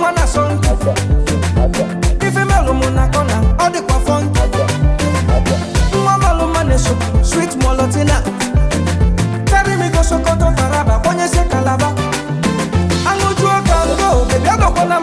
mana song. If a melomuna corner, all the quafon. Mama Lumaneso, sweet molotina. Carry me go Sokoto Taraba, when you say Calaba. I'm not sure I can go, baby, I don't wanna